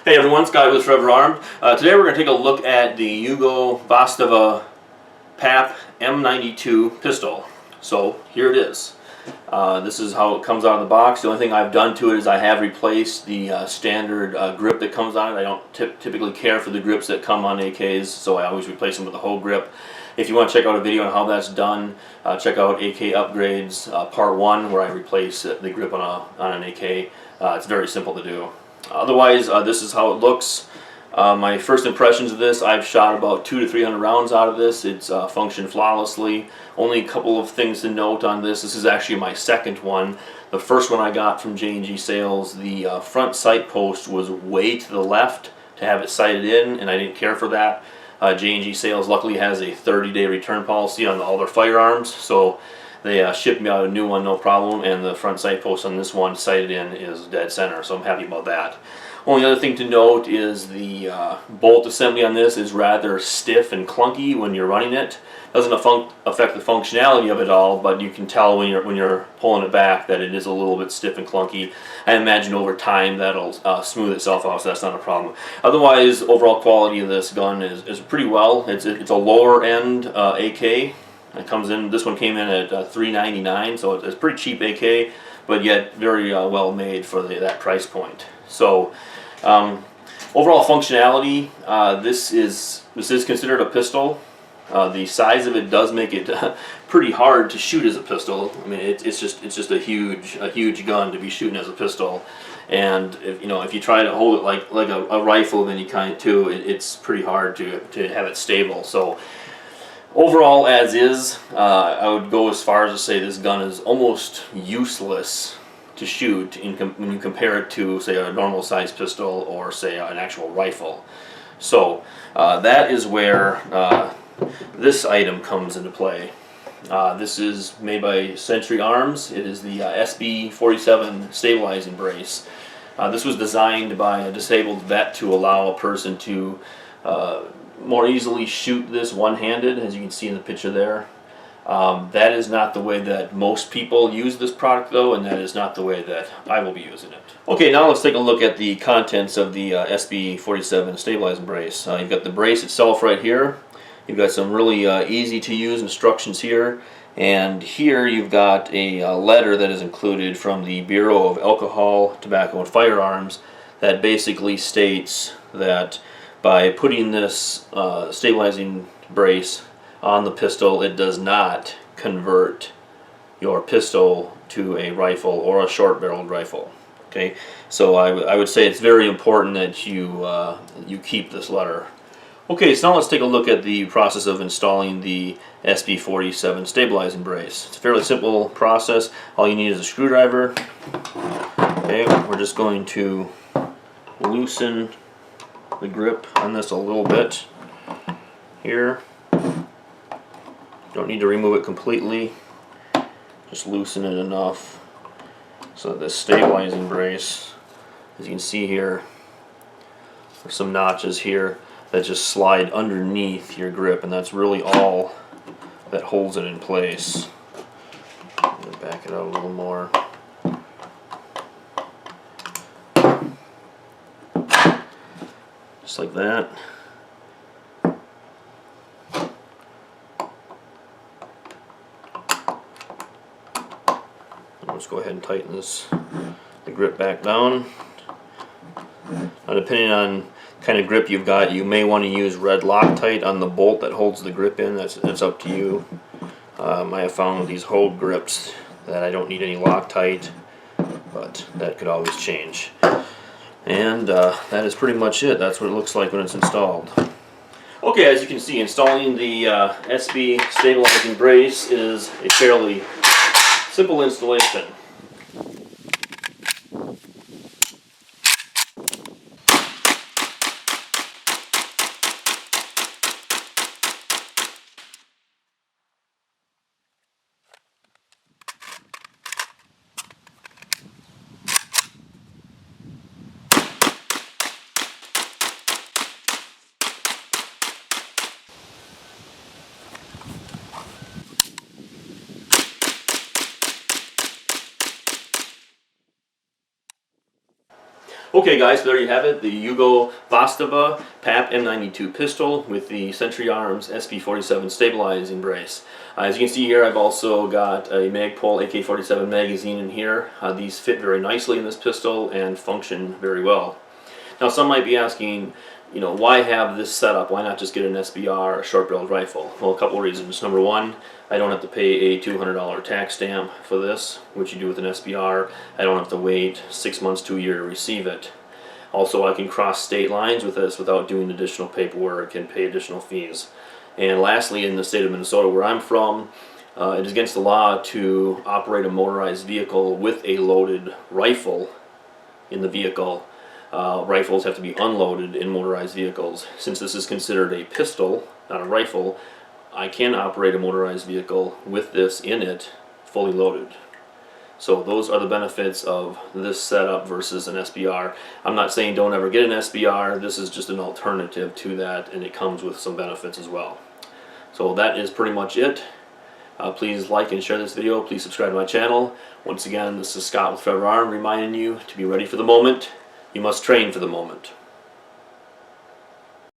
Hey everyone, Scott with Forever Armed. Today we're going to take a look at the Yugo Zastava PAP M92 pistol. So here it is. This is how it comes out of the box. The only thing I've done to it is I have replaced the standard grip that comes on it. I don't typically care for the grips that come on AKs, so I always replace them with a whole grip. If you want to check out a video on how that's done, check out AK Upgrades Part 1, where I replace the grip on an AK. It's very simple to do. Otherwise, this is how it looks. My first impressions of this, I've shot about 200 to 300 rounds out of this. It's functioned flawlessly. Only a couple of things to note on this. This is actually my second one. The first one I got from J&G Sales, the front sight post was way to the left to have it sighted in, and I didn't care for that. J&G Sales luckily has a 30-day return policy on all their firearms, so they shipped me out a new one, no problem, and the front sight post on this one sighted in is dead center, so I'm happy about that. Only other thing to note is the bolt assembly on this is rather stiff and clunky when you're running it. Doesn't affect the functionality of it all, but you can tell when you're pulling it back that it is a little bit stiff and clunky. I imagine over time that'll smooth itself out, so that's not a problem. Otherwise, overall quality of this gun is pretty well. It's a lower end AK. It comes in. This one came in at $3.99, so it's a pretty cheap AK, but yet very well made for that price point. So, overall functionality, this is considered a pistol. The size of it does make it pretty hard to shoot as a pistol. I mean, it's just a huge gun to be shooting as a pistol. And if you try to hold it like a rifle, then you kind of too. It's pretty hard to have it stable. So. Overall, as is, I would go as far as to say this gun is almost useless to shoot when you compare it to, say, a normal size pistol or, say, an actual rifle. So that is where this item comes into play. This is made by Century Arms. It is the SB-47 Stabilizing brace. This was designed by a disabled vet to allow a person to more easily shoot this one-handed, as you can see in the picture there. That is not the way that most people use this product though, and that is not the way that I will be using it. Okay, now let's take a look at the contents of the SB-47 Stabilizing brace. You've got the brace itself right here. You've got some really easy to use instructions here, and here you've got a letter that is included from the Bureau of Alcohol, Tobacco, and Firearms that basically states that by putting this stabilizing brace on the pistol, it does not convert your pistol to a rifle or a short-barreled rifle. Okay, so I would say it's very important that you keep this letter. Okay, so now let's take a look at the process of installing the SB-47 stabilizing brace. It's a fairly simple process. All you need is a screwdriver. Okay, we're just going to loosen the grip on this a little bit here. Don't need to remove it completely, just loosen it enough so that this stabilizing brace, as you can see here, there's some notches here that just slide underneath your grip, and that's really all that holds it in place. I'm going to back it out a little more. Just like that. Let's go ahead and tighten the grip back down. Now, depending on the kind of grip you've got, you may want to use red Loctite on the bolt that holds the grip in. That's up to you. I have found with these Hogue grips that I don't need any Loctite, but that could always change. And that is pretty much it. That's what it looks like when it's installed. Okay, as you can see, installing the SB stabilizing brace is a fairly simple installation. Okay guys, so there you have it, the Yugo Zastava PAP M92 pistol with the Century Arms SB-47 stabilizing brace. As you can see here, I've also got a Magpul AK-47 magazine in here. These fit very nicely in this pistol and function very well. Now some might be asking, you know, why have this setup? Why not just get an SBR, a short-barreled rifle? Well, a couple of reasons. Number one, I don't have to pay a $200 tax stamp for this, which you do with an SBR. I don't have to wait 6 months to a year to receive it. Also, I can cross state lines with this without doing additional paperwork and pay additional fees. And lastly, in the state of Minnesota, where I'm from, it is against the law to operate a motorized vehicle with a loaded rifle in the vehicle. Rifles have to be unloaded in motorized vehicles. Since this is considered a pistol, not a rifle, I can operate a motorized vehicle with this in it, fully loaded. So those are the benefits of this setup versus an SBR. I'm not saying don't ever get an SBR, this is just an alternative to that, and it comes with some benefits as well. So that is pretty much it. Please like and share this video, please subscribe to my channel. Once again, this is Scott with Forever Armed reminding you to be ready for the moment. You must train for the moment.